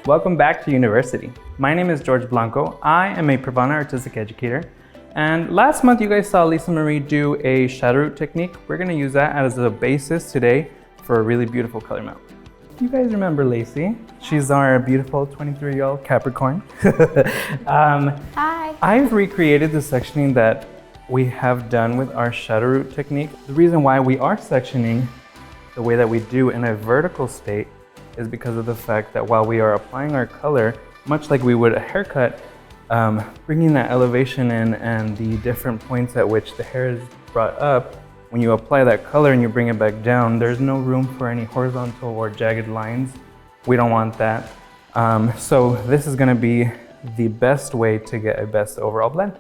Welcome back to university. My name is George Blanco. I am a PRAVANA artistic educator. And last month you guys saw Lisa Marie do a shadow root technique. We're gonna use that as a basis today for a really beautiful color mount. You guys remember Lacey? She's our beautiful 23-year-old Capricorn. Hi. I've recreated the sectioning that we have done with our shadow root technique. The reason why we are sectioning the way that we do in a vertical state is because of the fact that while we are applying our color, much like we would a haircut, bringing that elevation in and the different points at which the hair is brought up, when you apply that color and you bring it back down, there's no room for any horizontal or jagged lines. We don't want that. So this is gonna be the best way to get a best overall blend.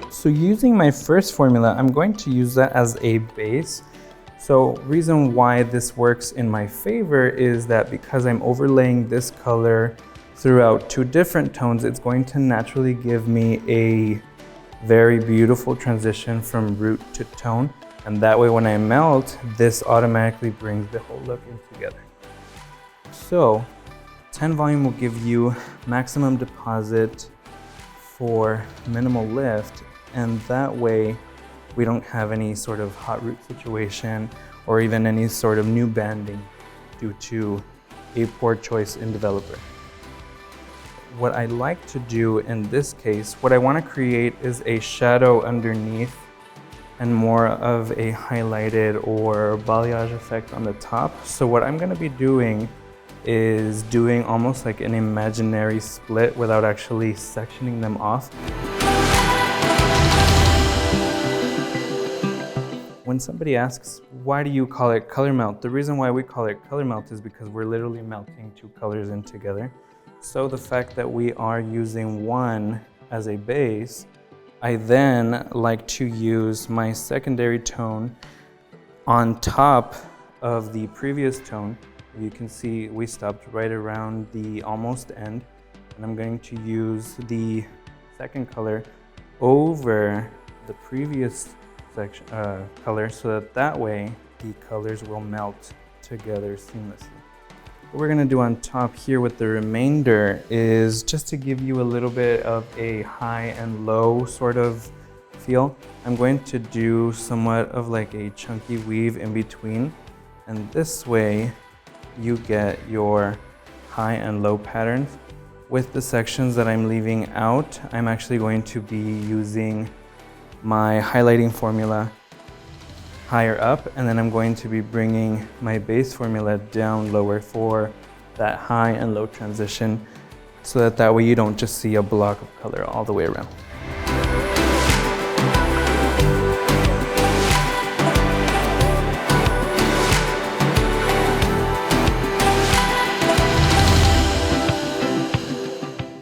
So using my first formula, I'm going to use that as a base. So reason why this works in my favor is that because I'm overlaying this color throughout two different tones, it's going to naturally give me a very beautiful transition from root to tone. And that way when I melt, this automatically brings the whole look in together. So 10 volume will give you maximum deposit for minimal lift. And that way, we don't have any sort of hot root situation or even any sort of new banding due to a poor choice in developer. What I like to do in this case, what I want to create is a shadow underneath and more of a highlighted or balayage effect on the top. So what I'm going to be doing is doing almost like an imaginary split without actually sectioning them off. When somebody asks, why do you call it color melt? The reason why we call it color melt is because we're literally melting two colors in together. So the fact that we are using one as a base, I then like to use my secondary tone on top of the previous tone. You can see we stopped right around the almost end, and I'm going to use the second color over the previous color so that way the colors will melt together seamlessly. What we're gonna do on top here with the remainder is just to give you a little bit of a high and low sort of feel. I'm going to do somewhat of like a chunky weave in between, and this way you get your high and low patterns. With the sections that I'm leaving out, I'm actually going to be using my highlighting formula higher up, and then I'm going to be bringing my base formula down lower for that high and low transition so that way you don't just see a block of color all the way around.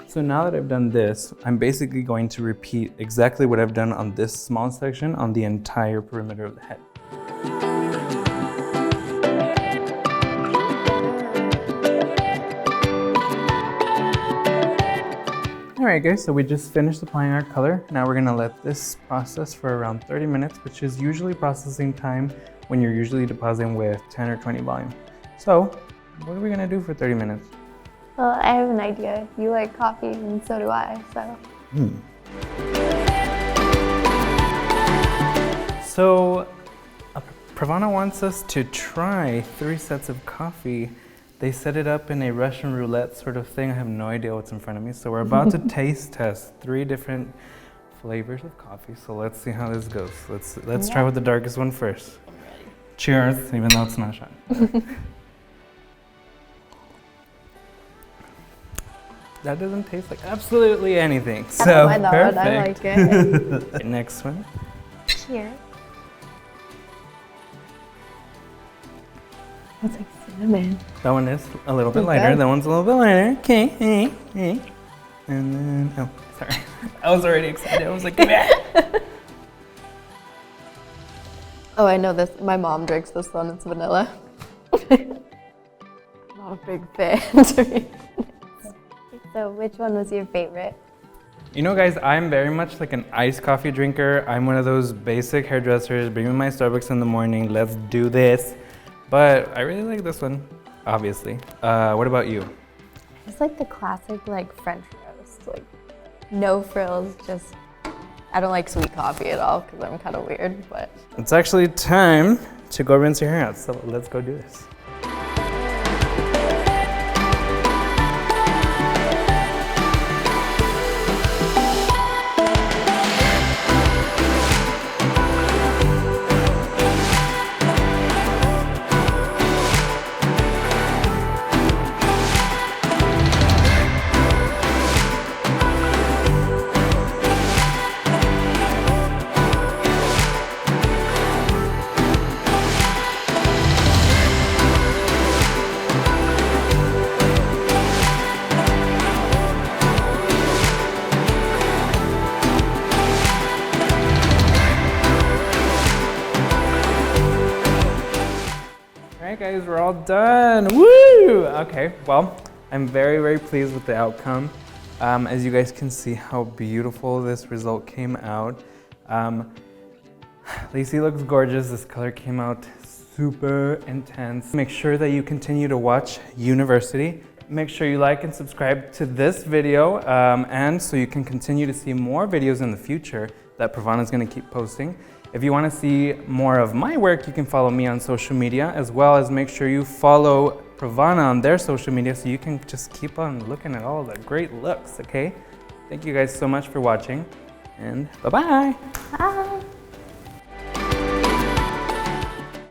So now that I've done this, I'm basically going to repeat exactly what I've done on this small section on the entire perimeter of the head. Alright guys, so we just finished applying our color. Now we're gonna let this process for around 30 minutes, which is usually processing time when you're usually depositing with 10 or 20 volume. So, what are we gonna do for 30 minutes? Well, I have an idea. You like coffee and so do I, so. So, PRAVANA wants us to try 3 sets of coffee. They set it up in a Russian roulette sort of thing. I have no idea what's in front of me. So we're about to taste test 3 different flavors of coffee. So let's see how this goes. Let's try with the darkest one first. I'm ready. Cheers, even though it's not shot. That doesn't taste like absolutely anything. So I perfect. I like it. Next one. Cheers. That's like cinnamon. That one is a little bit lighter. That one's a little bit lighter. Okay. Hey. And then, oh, sorry. I was already excited. I was like, yeah. Oh, I know this. My mom drinks this one. It's vanilla. I'm not a big fan, to be honest. So which one was your favorite? You know, guys, I'm very much like an iced coffee drinker. I'm one of those basic hairdressers, bring me my Starbucks in the morning, let's do this. But I really like this one, obviously. What about you? It's like the classic like French roast, like no frills, just, I don't like sweet coffee at all because I'm kind of weird, but. It's actually time to go rinse your hair out, so let's go do this. Alright guys, we're all done. Woo! Okay, well, I'm very, very pleased with the outcome. As you guys can see how beautiful this result came out. Lacey looks gorgeous. This color came out super intense. Make sure that you continue to watch Youniversity. Make sure you like and subscribe to this video, and so you can continue to see more videos in the future that Pravana is going to keep posting. If you want to see more of my work, you can follow me on social media, as well as make sure you follow Pravana on their social media so you can just keep on looking at all the great looks, okay? Thank you guys so much for watching, and bye-bye! Bye!